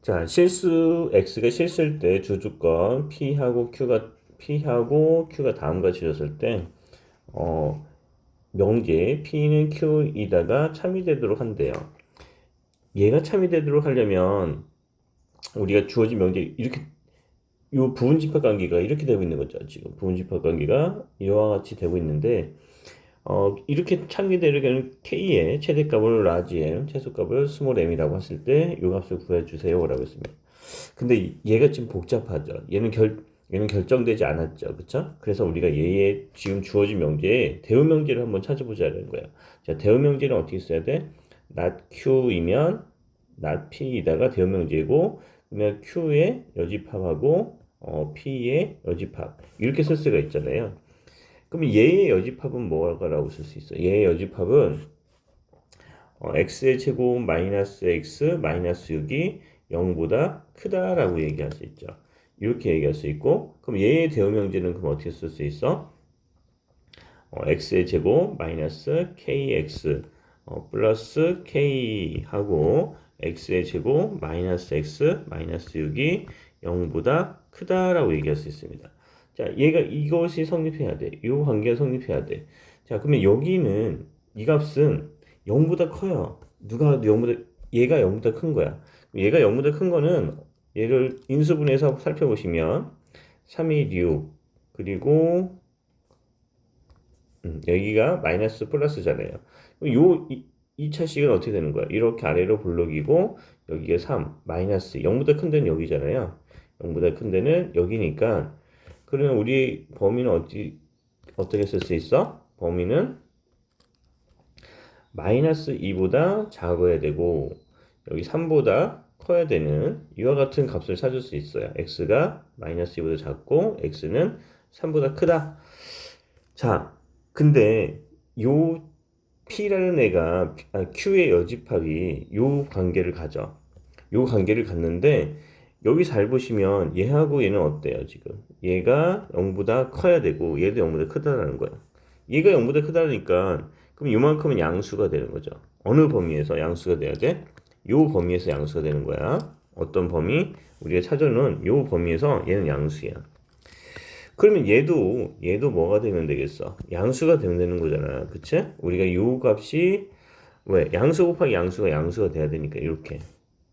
자, x가 실수일 때 주주권 p하고 q가 다음과 같이 줬을 때 어, 명제 p는 q이다가 참이 되도록 한대요. 얘가 참이 되도록 하려면 우리가 주어진 명제 이렇게 요 부분집합 관계가 이렇게 되고 있는 거죠. 지금 부분집합 관계가 이와 같이 되고 있는데 이렇게 참이 되려면 k의 최대값을 large m, 최소값을 small m이라고 했을 때 요 값을 구해주세요라고 했습니다. 근데 얘가 지금 복잡하죠. 얘는 결정되지 않았죠. 그쵸? 그래서 우리가 얘의 지금 주어진 명제에 대응 명제를 한번 찾아보자는 거예요. 자, 대응 명제는 어떻게 써야 돼? not q이면 not p이다가 대응 명제고, 그러면 q의 여집합하고 p의 여집합 이렇게 쓸 수가 있잖아요. 그럼 얘의 여집합은 뭐라고 쓸 수 있어요? 얘의 여집합은 x의 제곱 마이너스 x 마이너스 6이 0보다 크다라고 얘기할 수 있죠. 이렇게 얘기할 수 있고, 그럼 얘의 대응명제는 그럼 어떻게 쓸 수 있어? x의 제곱 마이너스 kx 플러스 k 하고 x의 제곱 마이너스 x 마이너스 6이 0보다 크다라고 얘기할 수 있습니다. 자, 얘가 이것이 성립해야 돼. 이 관계가 성립해야 돼. 자, 그러면 여기는 이 값은 0보다 커요. 얘가 0보다 큰 거야. 얘가 0보다 큰 거는 얘를 인수분해해서 살펴보시면 3이 6 그리고 여기가 마이너스 플러스잖아요. 요 2차식은 어떻게 되는 거야? 이렇게 아래로 블록이고 여기가 3 마이너스 0보다 큰 데는 여기잖아요. 0보다 큰 데는 여기니까 그러면 우리 범위는 어떻게 쓸 수 있어? 범위는 마이너스 2보다 작아야 되고 여기 3보다 커야 되는 이와 같은 값을 찾을 수 있어요. x가 마이너스 2보다 작고 x는 3보다 크다. 자, 근데 요 p라는 애가 q의 여집합이 요 관계를 가져. 요 관계를 갖는데 여기 잘 보시면 얘하고 얘는 어때요, 지금? 얘가 0보다 커야 되고 얘도 0보다 크다라는 거야. 얘가 0보다 크다니까 그럼 요만큼은 양수가 되는 거죠. 어느 범위에서 양수가 돼야 돼? 요 범위에서 양수가 되는 거야. 어떤 범위? 우리가 찾아놓은 요 범위에서 얘는 양수야. 그러면 얘도 뭐가 되면 되겠어? 양수가 되면 되는 거잖아. 그치? 우리가 요 값이 왜? 양수 곱하기 양수가 돼야 되니까 이렇게.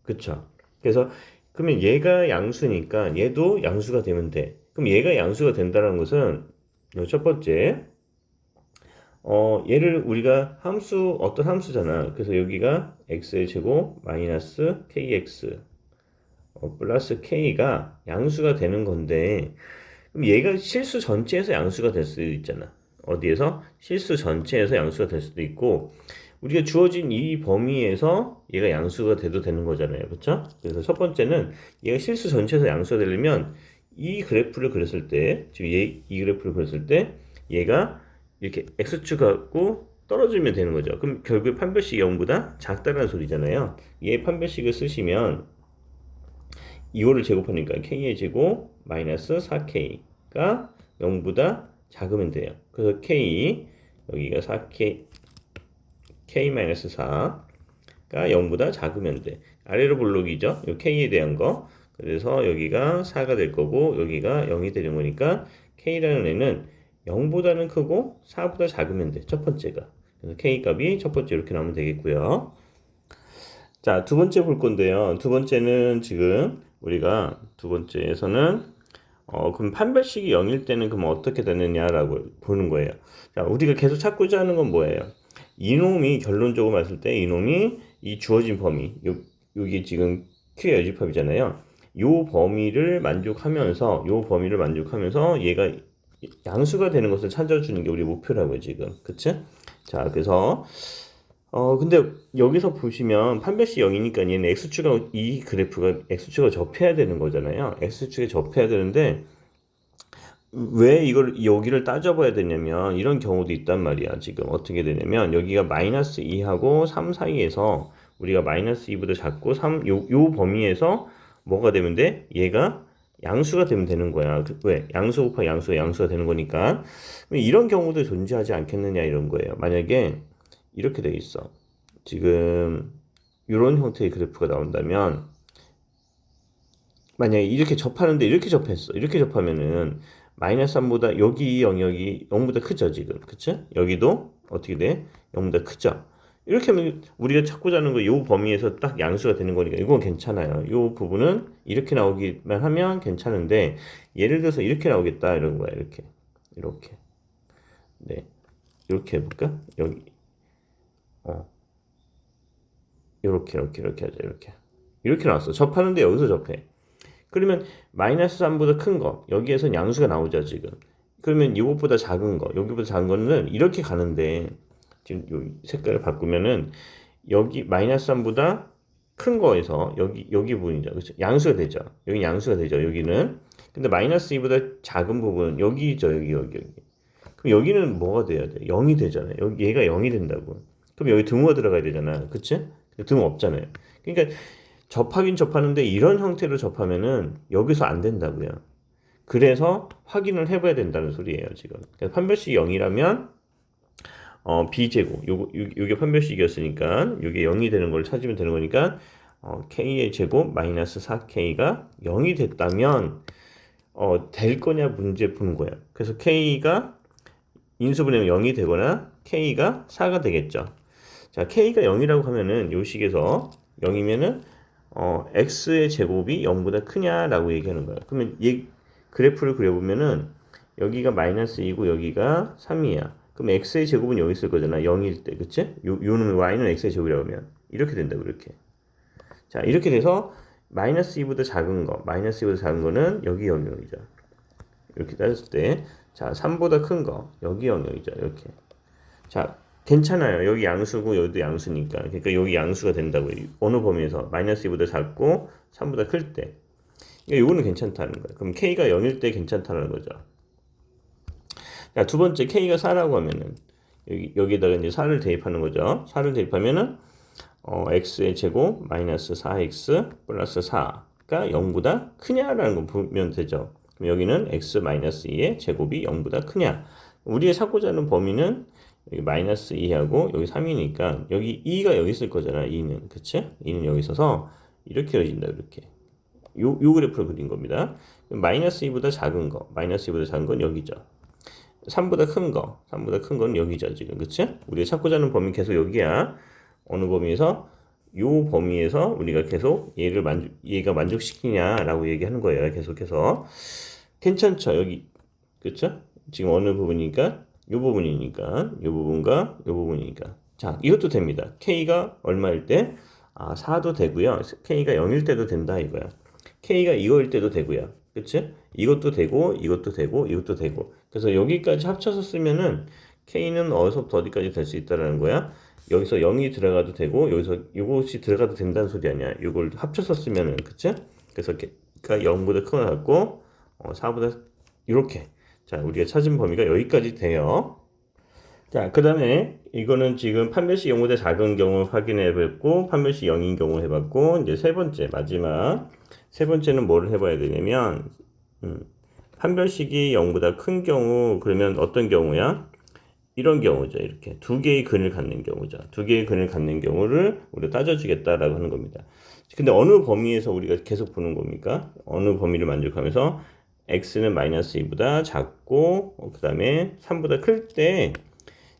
그쵸? 그래서 그러면 얘가 양수니까 얘도 양수가 되면 돼. 그럼 얘가 양수가 된다는 것은 첫 번째 얘를 우리가 어떤 함수잖아. 그래서 여기가 x의 제곱 마이너스 kx 플러스 k가 양수가 되는 건데 그럼 얘가 실수 전체에서 양수가 될 수도 있잖아. 어디에서? 실수 전체에서 양수가 될 수도 있고 우리가 주어진 이 범위에서 얘가 양수가 돼도 되는 거잖아요. 그렇죠? 그래서 첫 번째는 얘가 실수 전체에서 양수가 되려면 이 그래프를 그렸을 때 지금 이 그래프를 그렸을 때 얘가 이렇게 x축 갖고 떨어지면 되는 거죠. 그럼 결국에 판별식이 0보다 작다는 소리잖아요. 얘 판별식을 쓰시면 2호를 제곱하니까 k의 제곱 마이너스 4k가 0보다 작으면 돼요. 그래서 k 여기가 4k k-4가 0보다 작으면 돼. 아래로 블록이죠. 요 k에 대한 거. 그래서 여기가 4가 될 거고 여기가 0이 되는 거니까 k라는 애는 0보다는 크고 4보다 작으면 돼. 첫 번째가. 그래서 k 값이 첫 번째 이렇게 나오면 되겠고요. 자, 두 번째 볼 건데요. 두 번째는 지금 우리가 두 번째에서는 그럼 판별식이 0일 때는 그럼 어떻게 되느냐라고 보는 거예요. 자, 우리가 계속 찾고자 하는 건 뭐예요? 이놈이 결론적으로 봤을 때 이놈이 이 주어진 범위 여기 지금 Q의 여집합이잖아요. 요 범위를 만족하면서 얘가 양수가 되는 것을 찾아주는 게 우리 목표라고요, 지금. 그치? 자, 그래서 근데 여기서 보시면 판별식 0이니까 얘는 x축가 이 그래프가 x축에 접해야 되는 거잖아요. x축에 접해야 되는데 왜 이걸 여기를 따져봐야 되냐면 이런 경우도 있단 말이야. 지금 어떻게 되냐면 여기가 마이너스 2하고 3 사이에서 우리가 마이너스 2보다 작고 3 요 범위에서 뭐가 되면 돼? 얘가 양수가 되면 되는 거야. 왜? 양수 곱하기 양수가 되는 거니까. 이런 경우도 존재하지 않겠느냐 이런 거예요. 만약에 이렇게 돼 있어. 지금 이런 형태의 그래프가 나온다면 만약에 이렇게 접하는데 이렇게 접했어. 이렇게 접하면은 마이너스 3보다 여기 영역이 0보다 크죠, 지금. 그쵸? 여기도 어떻게 돼? 0보다 크죠? 이렇게 하면 우리가 찾고자 하는 거 이 범위에서 딱 양수가 되는 거니까 이건 괜찮아요. 이 부분은 이렇게 나오기만 하면 괜찮은데 예를 들어서 이렇게 나오겠다 이런 거야. 이렇게. 네. 이렇게 해볼까? 여기. 이렇게 하자. 이렇게 나왔어. 접하는데 여기서 접해. 그러면 마이너스 3보다 큰 거, 여기에선 양수가 나오죠, 지금. 그러면 이것보다 작은 거, 여기보다 작은 거는 이렇게 가는데, 지금 요 색깔을 바꾸면은, 여기 마이너스 3보다 큰 거에서, 여기 부분이죠. 그렇죠? 양수가 되죠. 여기 양수가 되죠, 여기는. 근데 마이너스 2보다 작은 부분은 여기죠, 여기. 그럼 여기는 뭐가 돼야 돼? 0이 되잖아요. 여기 얘가 0이 된다고. 그럼 여기 등호가 들어가야 되잖아. 그치? 등호 없잖아요. 그러니까 접하긴 접하는데 이런 형태로 접하면은 여기서 안 된다고요. 그래서 확인을 해봐야 된다는 소리예요, 지금. 그러니까 판별식이 0이라면 b제곱 요게 판별식이었으니까 요게 0이 되는 걸 찾으면 되는 거니까 k의 제곱 마이너스 4k가 0이 됐다면 될 거냐 문제 푸는 거예요. 그래서 k가 인수분해면 0이 되거나 k가 4가 되겠죠. 자, k가 0이라고 하면은 요 식에서 0이면은 x의 제곱이 0보다 크냐라고 얘기하는 거야. 그러면 이 그래프를 그려보면은 여기가 마이너스 2고 여기가 3이야. 그럼 x의 제곱은 여기 있을 거잖아. 0일 때, 그치? 요는 y는 x의 제곱이라고 하면 이렇게 된다고 이렇게. 자, 이렇게 돼서 마이너스 2보다 작은 거, 마이너스 2보다 작은 거는 여기 영역이죠. 이렇게 따졌을 때, 자, 3보다 큰 거, 여기 영역이죠. 이렇게. 자, 괜찮아요. 여기 양수고 여기도 양수니까. 그러니까 여기 양수가 된다고요. 어느 범위에서 마이너스 2보다 작고 3보다 클 때. 그러니까 요거는 괜찮다는 거예요. 그럼 k가 0일 때 괜찮다는 거죠. 자, 두 번째 k가 4라고 하면은 여기에다가 이제 4를 대입하는 거죠. 4를 대입하면은 x의 제곱 마이너스 4x 플러스 4가 0보다 크냐라는 거 보면 되죠. 그럼 여기는 x 마이너스 2의 제곱이 0보다 크냐. 우리가 찾고자 하는 범위는 여기 마이너스 2하고 여기 3이니까 여기 2가 여기 있을 거잖아. 2는. 그치? 2는 여기 있어서 이렇게 그려진다. 이렇게. 요 그래프를 그린 겁니다. 마이너스 2보다 작은 거. 마이너스 2보다 작은 건 여기죠. 3보다 큰 거. 3보다 큰 건 여기죠. 지금. 그치? 우리가 찾고자 하는 범위 계속 여기야. 어느 범위에서? 요 범위에서 우리가 계속 얘가 만족시키냐라고 얘기하는 거예요. 계속해서. 괜찮죠? 여기. 그쵸? 지금 어느 부분이니까? 요 부분이니까, 요 부분과 요 부분이니까. 자, 이것도 됩니다. k가 얼마일 때? 4도 되고요. k가 0일 때도 된다 이거야. k가 이거일 때도 되고요. 그치? 이것도 되고, 이것도 되고, 이것도 되고. 그래서 여기까지 합쳐서 쓰면은 k는 어디서부터 어디까지 될 수 있다라는 거야. 여기서 0이 들어가도 되고, 여기서 이것이 들어가도 된다는 소리 아니야. 이걸 합쳐서 쓰면은, 그치? 그래서 k가 0보다 큰 거 같고, 4보다 이렇게. 자, 우리가 찾은 범위가 여기까지 돼요. 자, 그 다음에 이거는 지금 판별식 0보다 작은 경우 확인해 봤고, 판별식 0인 경우 해봤고, 이제 세 번째, 마지막. 세 번째는 뭐를 해봐야 되냐면, 판별식이 0보다 큰 경우, 그러면 어떤 경우야? 이런 경우죠. 이렇게. 두 개의 근을 갖는 경우죠. 두 개의 근을 갖는 경우를 우리가 따져주겠다라고 하는 겁니다. 근데 어느 범위에서 우리가 계속 보는 겁니까? 어느 범위를 만족하면서 x는 마이너스 2보다 작고 그 다음에 3보다 클 때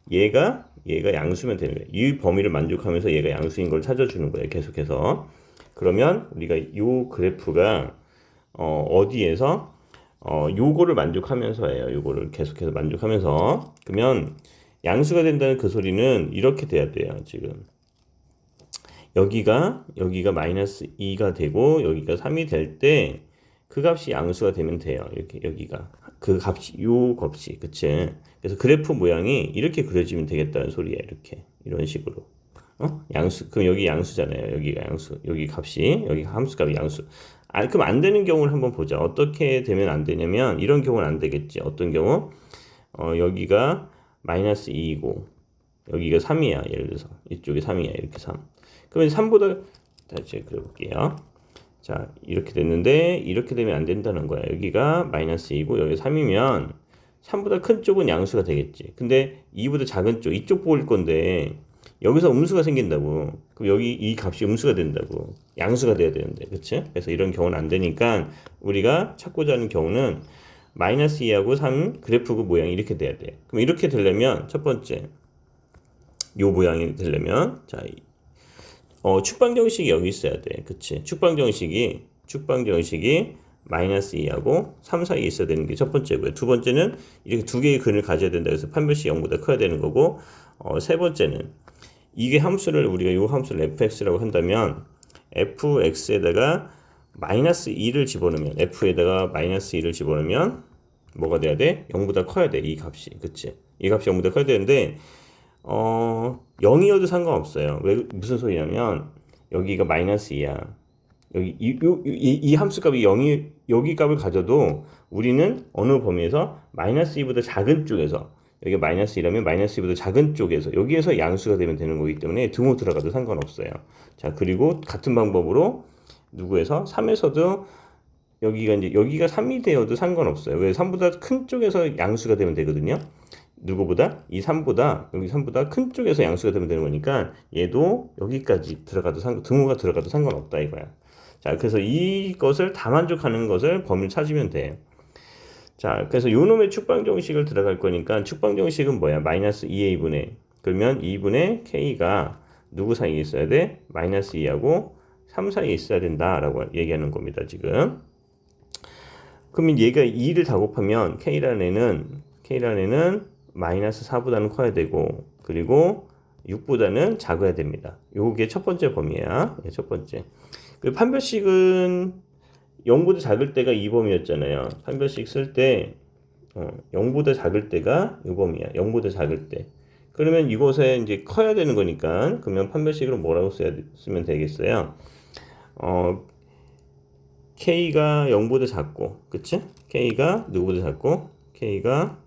얘가 양수면 되는 거예요. 이 범위를 만족하면서 얘가 양수인 걸 찾아주는 거예요. 계속해서. 그러면 우리가 이 그래프가 어디에서 요거를 만족하면서예요. 요거를 계속해서 만족하면서. 그러면 양수가 된다는 그 소리는 이렇게 돼야 돼요. 지금 여기가 마이너스 2가 되고 여기가 3이 될 때 그 값이 양수가 되면 돼요. 이렇게 여기가 그 값이 요 값이 그치? 그래서 그래프 모양이 이렇게 그려지면 되겠다는 소리야. 이렇게 이런 식으로 양수. 그럼 여기 양수잖아요. 여기가 양수. 여기 값이 여기 함수값이 양수. 그럼 안 되는 경우를 한번 보자. 어떻게 되면 안 되냐면 이런 경우는 안 되겠지. 어떤 경우? 여기가 마이너스 2이고 여기가 3이야. 예를 들어서 이쪽이 3이야. 이렇게 3. 그러면 3보다 다시 그려볼게요. 자, 이렇게 됐는데 이렇게 되면 안 된다는 거야. 여기가 마이너스 2고 여기 3이면 3보다 큰 쪽은 양수가 되겠지. 근데 2보다 작은 쪽 이쪽 볼 건데 여기서 음수가 생긴다고. 그럼 여기 이 값이 음수가 된다고. 양수가 돼야 되는데. 그치? 그래서 이런 경우는 안 되니까 우리가 찾고자 하는 경우는 마이너스 2하고 3 그래프 모양이 이렇게 돼야 돼. 그럼 이렇게 되려면 첫 번째 요 모양이 되려면 자, 축방 정식이 여기 있어야 돼. 그치? 축방 정식이 마이너스 2하고 3 사이에 있어야 되는 게 첫 번째고요. 두 번째는 이렇게 두 개의 근을 가져야 된다. 그래서 판별식 0보다 커야 되는 거고, 세 번째는 이게 함수를 우리가 이 함수를 fx라고 한다면 fx에다가 마이너스 2를 집어넣으면 f에다가 마이너스 2를 집어넣으면 뭐가 돼야 돼? 0보다 커야 돼. 이 값이. 그치? 이 값이 0보다 커야 되는데 0이어도 상관없어요. 왜 무슨 소리냐면 여기가 마이너스 2야. 여기 이 함수 값이 0이 여기 값을 가져도 우리는 어느 범위에서 마이너스 2보다 작은 쪽에서 여기 마이너스 2라면 마이너스 2보다 작은 쪽에서 여기에서 양수가 되면 되는 거기 때문에 등호 들어가도 상관없어요. 자, 그리고 같은 방법으로 누구에서 3에서도 여기가 3이 되어도 상관없어요. 왜 3보다 큰 쪽에서 양수가 되면 되거든요. 누구보다? 이 3보다 여기 3보다 큰 쪽에서 양수가 되면 되는 거니까 얘도 여기까지 들어가도 등호가 들어가도 상관없다 이거야. 자, 그래서 이것을 다 만족하는 것을 범위를 찾으면 돼. 자, 그래서 요 놈의 축방 정식을 들어갈 거니까 축방 정식은 뭐야? 마이너스 2a 그러면 2분의 k가 누구 사이에 있어야 돼? 마이너스 2하고 3 사이에 있어야 된다라고 얘기하는 겁니다, 지금. 그러면 얘가 2를 다 곱하면 k라는 애는 마이너스 4보다는 커야 되고, 그리고 6보다는 작아야 됩니다. 요게 첫 번째 범위야. 첫 번째. 그 판별식은 0보다 작을 때가 이 범위였잖아요. 판별식 쓸 때 0보다 작을 때가 이 범위야. 0보다 작을 때. 그러면 이곳에 이제 커야 되는 거니까 그러면 판별식으로 뭐라고 쓰면 되겠어요? k가 0보다 작고, 그치? k가 누구보다 작고, k가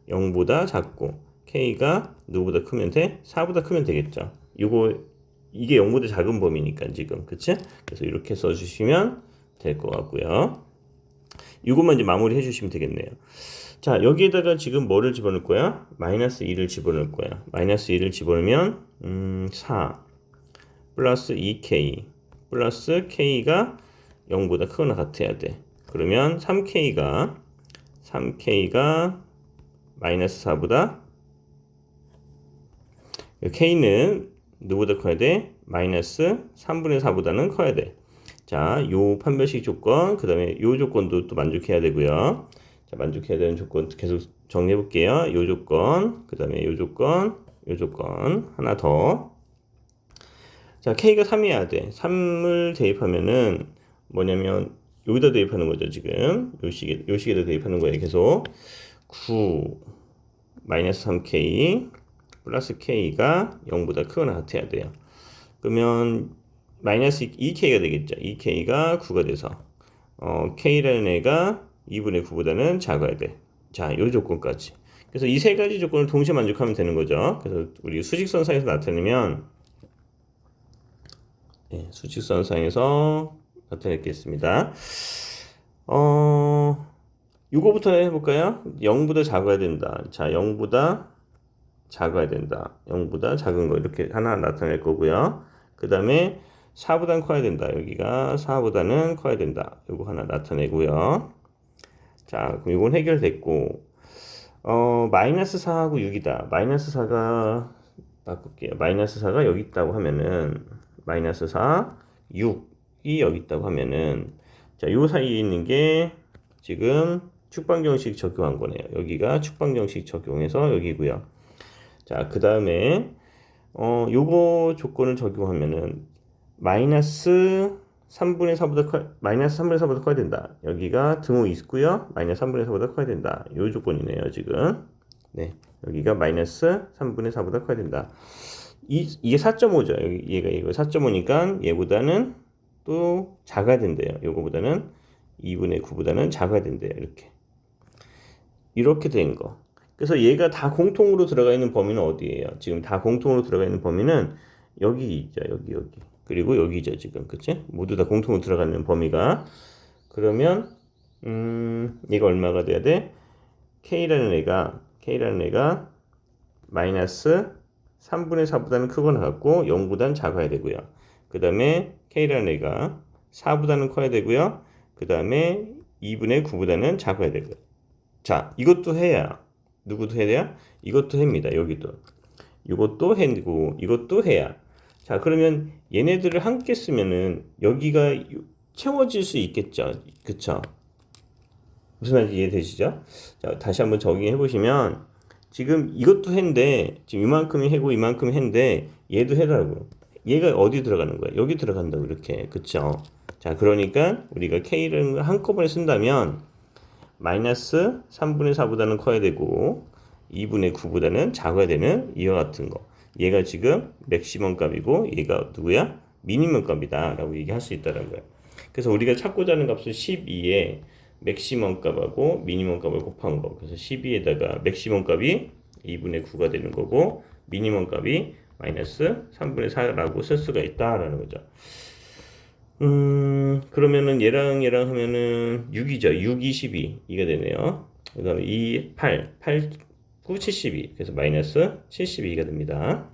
0보다 작고, k가 누구보다 크면 돼? 4보다 크면 되겠죠. 이게 0보다 작은 범위니까 지금, 그치? 그래서 이렇게 써주시면 될 것 같고요. 이것만 이제 마무리 해주시면 되겠네요. 자, 여기에다가 지금 뭐를 집어넣을 거야? 마이너스 2를 집어넣을 거야. 마이너스 2를 집어넣으면 4 플러스 2k 플러스 k가 0보다 크거나 같아야 돼. 그러면 3k가 마이너스 4보다 k는 누구보다 커야 돼? 마이너스 3분의 4보다는 커야 돼. 자, 요 판별식 조건, 그 다음에 요 조건도 또 만족해야 되고요. 자, 만족해야 되는 조건 계속 정리해 볼게요. 요 조건, 그 다음에 요 조건, 하나 더. 자, k가 3이어야 돼. 3을 대입하면은 뭐냐면 여기다 대입하는 거죠, 지금. 요 식에다 대입하는 거예요, 계속. 9 마이너스 3k 플러스 k가 0보다 크거나 같아야 돼요. 그러면 마이너스 2k가 되겠죠. 2k가 9가 돼서 k라는 애가 2분의 9보다는 작아야 돼. 자, 요 조건까지. 그래서 이 세 가지 조건을 동시에 만족하면 되는 거죠. 그래서 우리 수직선상에서 나타내면 수직선상에서 나타내겠습니다. 요거부터 해볼까요? 0보다 작아야 된다. 자, 0보다 작아야 된다. 0보다 작은 거 이렇게 하나 나타낼 거고요. 그 다음에 4보다는 커야 된다. 여기가 4보다는 커야 된다. 요거 하나 나타내고요. 자, 그럼 이건 해결됐고, 마이너스 4하고 6이다. 마이너스 4가 바꿀게요. 마이너스 4가 여기 있다고 하면은 마이너스 4, 6이 여기 있다고 하면은 자, 요 사이에 있는 게 지금 축방정식 적용한 거네요. 여기가 축방정식 적용해서 여기고요. 자, 그 다음에 요거 조건을 적용하면은 마이너스 3분의 4보다 커야 된다. 여기가 등호 있고요. 마이너스 3분의 4보다 커야 된다. 요 조건이네요, 지금. 네, 여기가 마이너스 3분의 4보다 커야 된다. 이게 4.5죠. 얘가 이거 4.5니까 얘보다는 또 작아야 된대요. 요거보다는 2분의 9보다는 작아야 된대요. 이렇게 된 거. 그래서 얘가 다 공통으로 들어가 있는 범위는 어디예요? 지금 다 공통으로 들어가 있는 범위는 여기 있죠. 여기. 그리고 여기죠, 지금. 그치? 모두 다 공통으로 들어가 있는 범위가. 그러면 얘가 얼마가 돼야 돼? K라는 애가 마이너스 3분의 4보다는 크거나 같고 0보다는 작아야 되고요. 그 다음에 K라는 애가 4보다는 커야 되고요. 그 다음에 2분의 9보다는 작아야 되고요. 자, 이것도 해야 누구도 해야 돼요? 이것도 해입니다. 여기도. 이것도 해고 이것도 해야. 자, 그러면 얘네들을 함께 쓰면은 여기가 채워질 수 있겠죠. 그쵸? 무슨 말인지 이해되시죠? 자, 다시 한번 정의해 보시면 지금 이것도 해인데 지금 이만큼이 해고 이만큼이 해인데 얘도 해라고. 얘가 어디 들어가는 거야? 여기 들어간다고 이렇게. 그쵸? 자, 그러니까 우리가 K를 한꺼번에 쓴다면 마이너스 3분의 4보다는 커야 되고 2분의 9보다는 작아야 되는 이와 같은 거. 얘가 지금 맥시멈 값이고 얘가 누구야? 미니멈 값이다 라고 얘기할 수 있다는 거야. 그래서 우리가 찾고자 하는 값은 12에 맥시멈 값하고 미니멈 값을 곱한 거. 그래서 12에다가 맥시멈 값이 2분의 9가 되는 거고 미니멈 값이 마이너스 3분의 4라고 쓸 수가 있다라는 거죠. 그러면은 얘랑 하면은 6이죠. 6, 22. 이가 되네요. 그 다음에 2, 8, 9, 72. 그래서 마이너스 72가 됩니다.